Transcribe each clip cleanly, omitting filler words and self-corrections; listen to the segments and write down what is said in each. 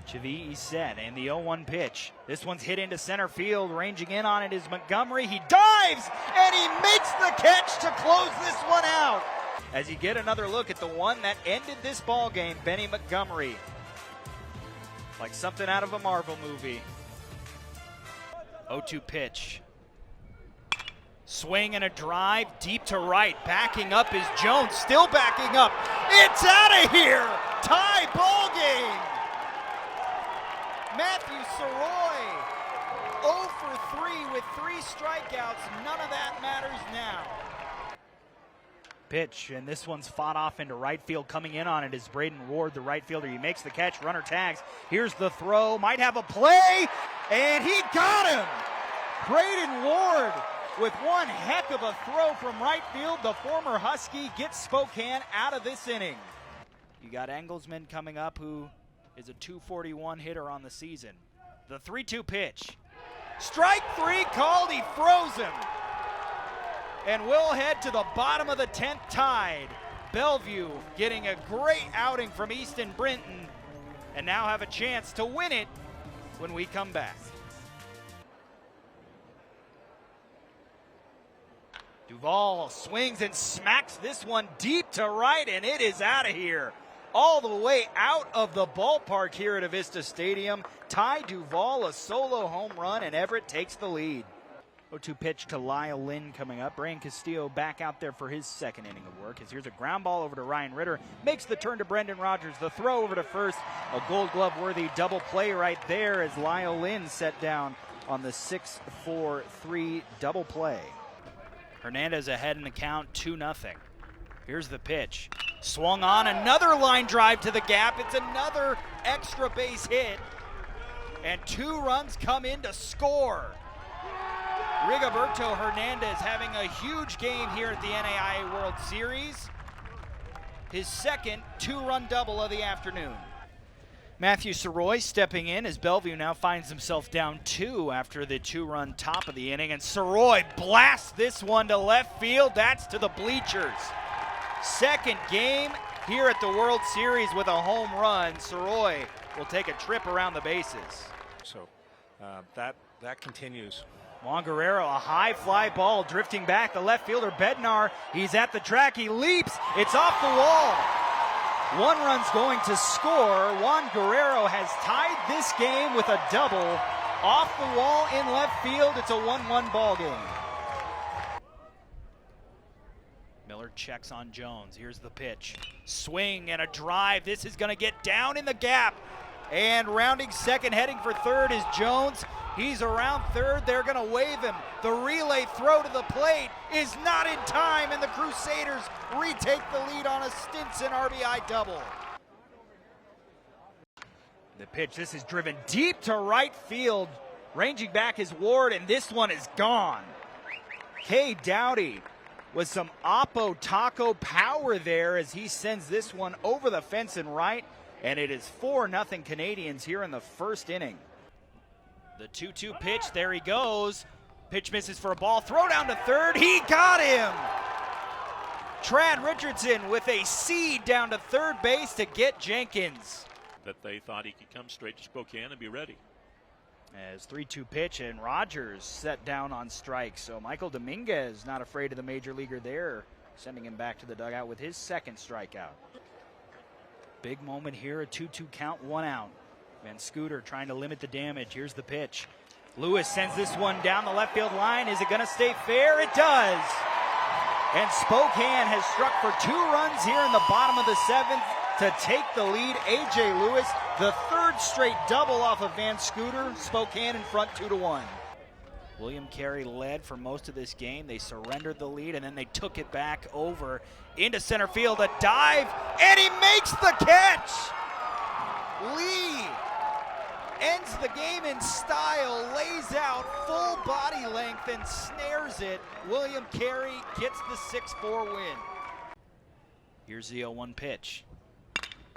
Chavi is set, and the 0-1 pitch. This one's hit into center field. Ranging in on it is Montgomery. He dives, and he makes the catch to close this one out. As you get another look at the one that ended this ball game, Benny Montgomery. Like something out of a Marvel movie. 0-2 pitch. Swing and a drive deep to right. Backing up is Jones, still backing up. It's out of here! Tie ball game! Matthew Soroy, 0 for 3 with 3 strikeouts. None of that matters now. Pitch, and this one's fought off into right field. Coming in on it is Braden Ward, the right fielder. He makes the catch, runner tags. Here's the throw, might have a play, and he got him! Braden Ward with one heck of a throw from right field. The former Husky gets Spokane out of this inning. You got Engelsman coming up, who is a .241 hitter on the season. The 3-2 pitch. Strike 3 called, he froze him. And we'll head to the bottom of the 10th tied. Bellevue getting a great outing from Easton Brinton and now have a chance to win it when we come back. Duvall swings and smacks this one deep to right, and it is out of here. All the way out of the ballpark here at Avista Stadium. Ty Duvall, a solo home run, and Everett takes the lead. 0-2 pitch to Lyle Lynn coming up. Brian Castillo back out there for his second inning of work. As here's a ground ball over to Ryan Ritter. Makes the turn to Brendan Rogers. The throw over to first. A Gold Glove worthy double play right there as Lyle Lynn set down on the 6-4-3 double play. Hernandez ahead in the count, 2-0. Here's the pitch. Swung on, another line drive to the gap. It's another extra base hit. And 2 runs come in to score. Rigoberto Hernandez having a huge game here at the NAIA World Series. His second 2-run double of the afternoon. Matthew Soroy stepping in as Bellevue now finds himself down 2 after the 2-run top of the inning. And Soroy blasts this one to left field. That's to the bleachers. Second game here at the World Series with a home run. Soroy will take a trip around the bases. So that continues. Juan Guerrero, a high fly ball drifting back. The left fielder, Bednar, he's at the track. He leaps. It's off the wall. 1 run's going to score. Juan Guerrero has tied this game with a double. Off the wall in left field. It's a 1-1 ball game. Miller checks on Jones. Here's the pitch. Swing and a drive. This is going to get down in the gap. And rounding second, heading for third is Jones. He's around third. They're going to wave him. The relay throw to the plate is not in time, and the Crusaders retake the lead on a Stinson RBI double. The pitch, this is driven deep to right field. Ranging back is Ward, and this one is gone. Kay Dowdy with some Oppo Taco power there as he sends this one over the fence and right. And it is 4-0 Canadians here in the first inning. The 2-2 pitch, there he goes. Pitch misses for a ball, throw down to third, he got him! Trad Richardson with a seed down to third base to get Jenkins. That they thought he could come straight to Spokane and be ready. As 3-2 pitch, and Rogers set down on strike. So Michael Dominguez not afraid of the major leaguer there, sending him back to the dugout with his second strikeout. Big moment here, a 2-2 count, 1 out. Van Scooter trying to limit the damage. Here's the pitch. Lewis sends this one down the left field line. Is it going to stay fair? It does. And Spokane has struck for 2 runs here in the bottom of the 7th to take the lead. A.J. Lewis, the 3rd straight double off of Van Scooter. Spokane in front 2-1. William Carey led for most of this game. They surrendered the lead, and then they took it back over into center field. A dive, and he makes the catch! Lee ends the game in style, lays out full body length and snares it. William Carey gets the 6-4 win. Here's the 0-1 pitch.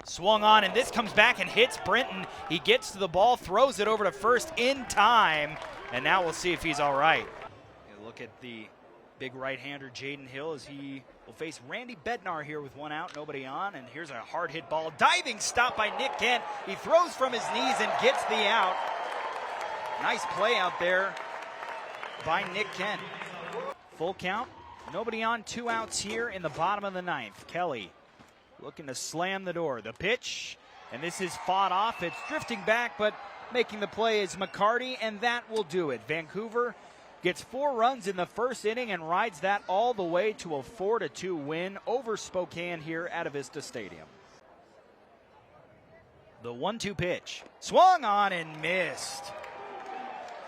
Swung on, and this comes back and hits Brinton. He gets to the ball, throws it over to first in time, and now we'll see if he's all right. You look at the Big right-hander Jaden Hill as he will face Randy Bednar here with one out, nobody on. And here's a hard hit ball. Diving stop by Nick Kent. He throws from his knees and gets the out. Nice play out there by Nick Kent. Full count. Nobody on, 2 outs here in the bottom of the 9th. Kelly looking to slam the door. The pitch, and this is fought off. It's drifting back, but making the play is McCarty, and that will do it. Vancouver gets 4 runs in the first inning and rides that all the way to a 4-2 win over Spokane here at Avista Stadium. The 1-2 pitch. Swung on and missed.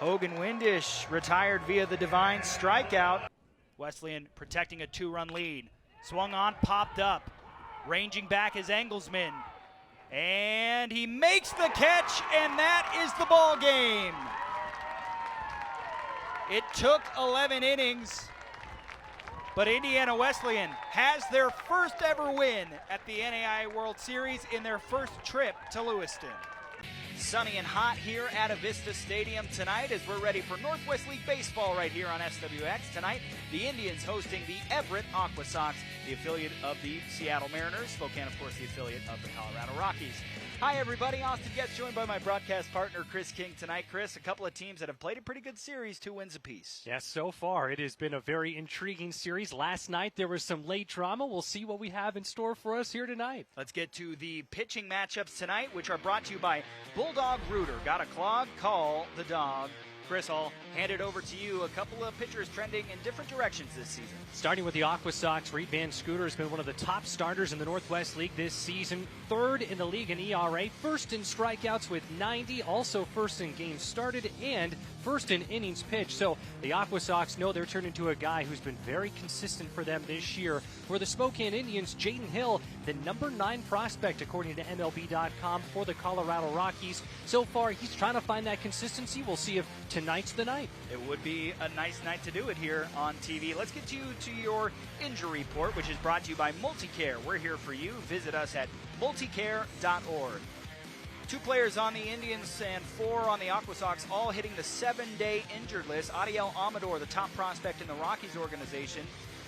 Hogan Windish retired via the divine strikeout. Wesleyan protecting a 2-run lead. Swung on, popped up. Ranging back is Engelsman. And he makes the catch, and that is the ball game. It took 11 innings, but Indiana Wesleyan has their first ever win at the NAIA World Series in their first trip to Lewiston. Sunny and hot here at Avista Stadium tonight as we're ready for Northwest League Baseball right here on SWX. Tonight, the Indians hosting the Everett Aqua Sox, the affiliate of the Seattle Mariners. Spokane, of course, the affiliate of the Colorado Rockies. Hi, everybody. Austin Getz, joined by my broadcast partner, Chris King, tonight. Chris, a couple of teams that have played a pretty good series, 2 wins apiece. Yes, so far it has been a very intriguing series. Last night there was some late drama. We'll see what we have in store for us here tonight. Let's get to the pitching matchups tonight, which are brought to you by Bulldog Rooter. Got a clog? Call the dog. Chris, I'll hand it over to you. A couple of pitchers trending in different directions this season. Starting with the Aqua Sox, Reed Van Scooter has been one of the top starters in the Northwest League this season. 3rd in the league in ERA, 1st in strikeouts with 90, also 1st in games started, and 1st in innings pitched. So the Aqua Sox know they're turning to a guy who's been very consistent for them this year. For the Spokane Indians, Jaden Hill, the number 9 prospect according to MLB.com for the Colorado Rockies. So far, he's trying to find that consistency. We'll see if tonight's the night. It would be a nice night to do it here on TV. Let's get you to your injury report, which is brought to you by Multicare. We're here for you. Visit us at multicare.org. 2 players on the Indians and 4 on the Aqua Sox, all hitting the 7-day injured list. Adiel Amador, the top prospect in the Rockies organization,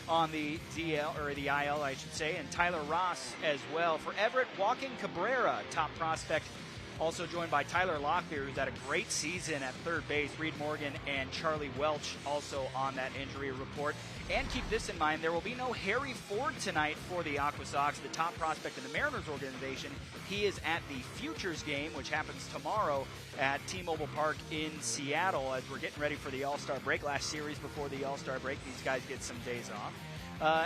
on the DL, or the IL, I should say, and Tyler Ross as well. For Everett, Joaquin Cabrera, top prospect, also joined by Tyler Locklear, who's had a great season at third base. Reed Morgan and Charlie Welch also on that injury report. And keep this in mind, there will be no Harry Ford tonight for the Aqua Sox, the top prospect in the Mariners organization. He is at the Futures game, which happens tomorrow at T-Mobile Park in Seattle as we're getting ready for the All-Star break. Last series before the All-Star break, these guys get some days off.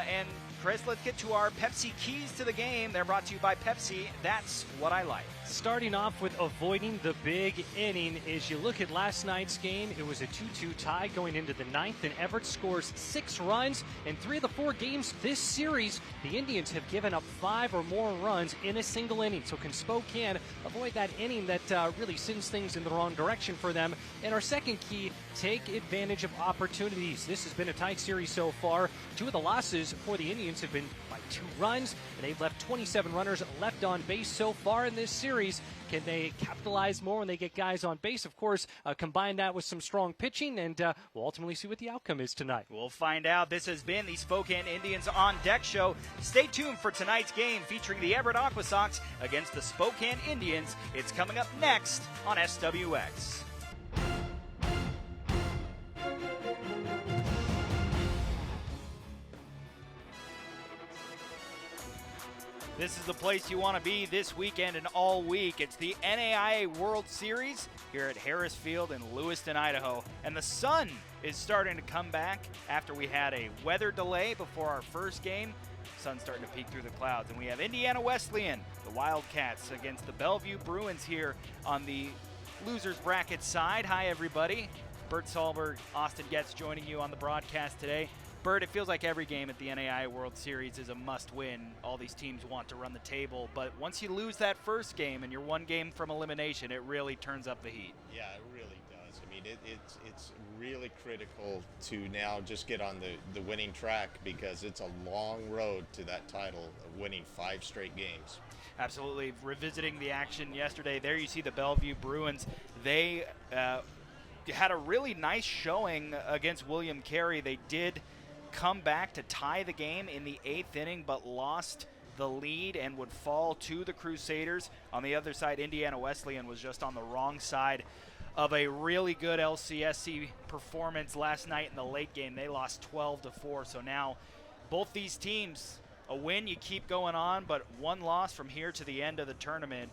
And Chris, let's get to our Pepsi keys to the game. They're brought to you by Pepsi. That's what I like. Starting off with avoiding the big inning. As you look at last night's game, it was a 2-2 tie going into the 9th, and Everett scores 6 runs. In 3 of the 4 games this series, the Indians have given up 5 or more runs in a single inning. So can Spokane avoid that inning that really sends things in the wrong direction for them? And our second key, take advantage of opportunities. This has been a tight series so far. 2 of the losses for the Indians have been by 2 runs, and they've left 27 runners left on base so far in this series. Can they capitalize more when they get guys on base? Of course, combine that with some strong pitching, and we'll ultimately see what the outcome is tonight. We'll find out. This has been the Spokane Indians On Deck Show. Stay tuned for tonight's game featuring the Everett Aqua Sox against the Spokane Indians. It's coming up next on SWX. This is the place you want to be this weekend and all week. It's the NAIA World Series here at Harris Field in Lewiston, Idaho. And the sun is starting to come back after we had a weather delay before our first game. Sun's starting to peek through the clouds. And we have Indiana Wesleyan, the Wildcats, against the Bellevue Bruins here on the losers bracket side. Hi, everybody. Bert Sahlberg, Austin Getz joining you on the broadcast today. Bert, it feels like every game at the NAIA World Series is a must-win. All these teams want to run the table, but once you lose that first game and you're 1 game from elimination, it really turns up the heat. Yeah, it really does. I mean, it's really critical to now just get on the winning track because it's a long road to that title of winning 5 straight games. Absolutely. Revisiting the action yesterday, there you see the Bellevue Bruins. They had a really nice showing against William Carey. They did come back to tie the game in the 8th inning, but lost the lead and would fall to the Crusaders. On the other side, Indiana Wesleyan was just on the wrong side of a really good LCSC performance last night in the late game. They lost 12-4, so now both these teams, a win, you keep going on, but one loss from here to the end of the tournament,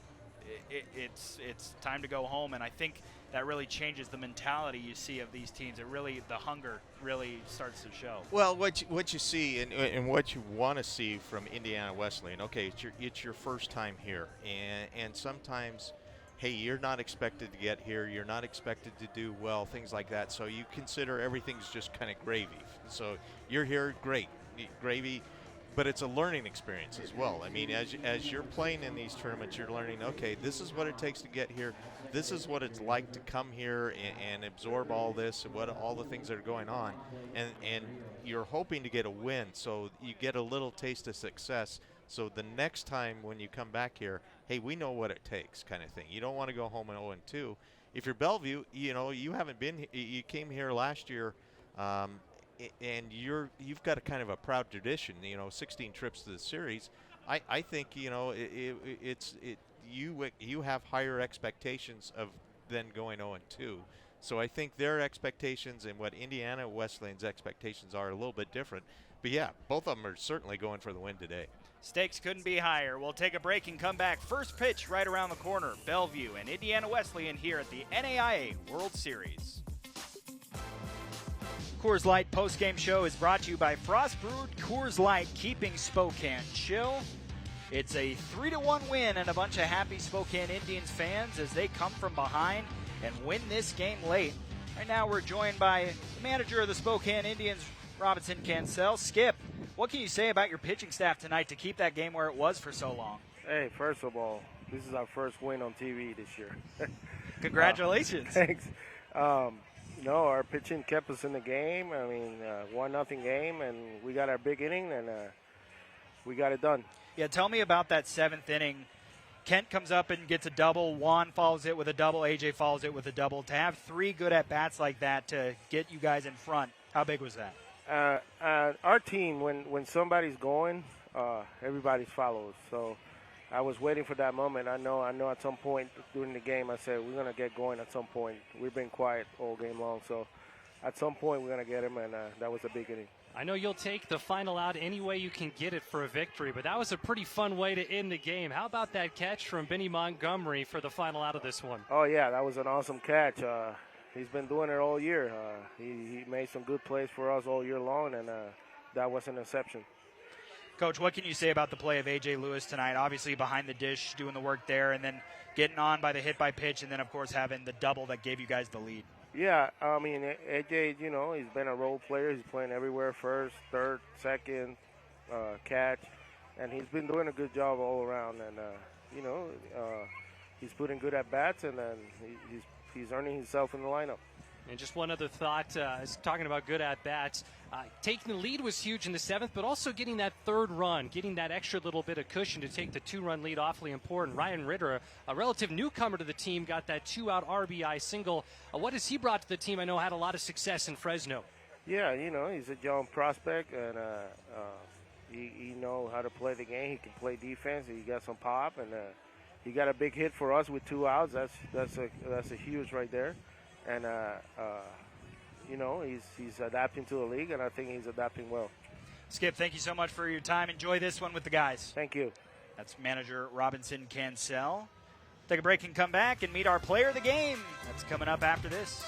it's time to go home, and I think that really changes the mentality you see of these teams. The hunger really starts to show. Well, what you see and what you want to see from Indiana Wesleyan, okay, it's your first time here, and sometimes, hey, you're not expected to get here, you're not expected to do well, things like that, so you consider everything's just kind of gravy. So you're here, great, gravy, but it's a learning experience as well. I mean, as you're playing in these tournaments, you're learning, okay, this is what it takes to get here, this is what it's like to come here and absorb all this and all the things that are going on, and you're hoping to get a win, so you get a little taste of success. So the next time when you come back here, hey, we know what it takes, kind of thing. You don't want to go home in 0-2. If you're Bellevue, you haven't been. You came here last year, and you've got a kind of a proud tradition. 16 trips to the series. I think you have higher expectations than going 0-2. So I think their expectations and what Indiana Wesleyan's expectations are a little bit different. But yeah, both of them are certainly going for the win today. Stakes couldn't be higher. We'll take a break and come back. First pitch right around the corner. Bellevue and Indiana Wesleyan here at the NAIA World Series. Coors Light postgame show is brought to you by Frost Brewed Coors Light, keeping Spokane chill. It's a 3-1 win and a bunch of happy Spokane Indians fans as they come from behind and win this game late. Right now we're joined by the manager of the Spokane Indians, Robinson Cancel. Skip, what can you say about your pitching staff tonight to keep that game where it was for so long? Hey, first of all, this is our first win on TV this year. Congratulations. Thanks. Our pitching kept us in the game. I mean, 1-0 game, and we got our big inning, and we got it done. Yeah, tell me about that 7th inning. Kent comes up and gets a double. Juan follows it with a double. AJ follows it with a double. To have 3 good at-bats like that to get you guys in front, how big was that? Our team, when somebody's going, everybody follows. So I was waiting for that moment. I know at some point during the game I said we're going to get going at some point. We've been quiet all game long. So at some point we're going to get him, and that was a big inning. I know you'll take the final out any way you can get it for a victory, but that was a pretty fun way to end the game. How about that catch from Benny Montgomery for the final out of this one? Oh, yeah, that was an awesome catch. He's been doing it all year. He made some good plays for us all year long, and that was an exception. Coach, what can you say about the play of A.J. Lewis tonight? Obviously behind the dish, doing the work there, and then getting on by the hit by pitch, and then, of course, having the double that gave you guys the lead. Yeah, I mean, A.J., he's been a role player. He's playing everywhere, first, third, second, catch, and he's been doing a good job all around. And, he's putting good at-bats, and then he's earning himself in the lineup. And just one other thought, talking about good at-bats, taking the lead was huge in the 7th, but also getting that 3rd run, getting that extra little bit of cushion to take the 2-run lead, awfully important. Ryan Ritter, a relative newcomer to the team, got that 2-out RBI single. What has he brought to the team? I know had a lot of success in Fresno. Yeah, he's a young prospect, and he knows how to play the game. He can play defense. He got some pop, and he got a big hit for us with 2 outs. That's a huge right there. And, he's adapting to the league, and I think he's adapting well. Skip, thank you so much for your time. Enjoy this one with the guys. Thank you. That's manager Robinson Cancel. Take a break and come back and meet our player of the game. That's coming up after this.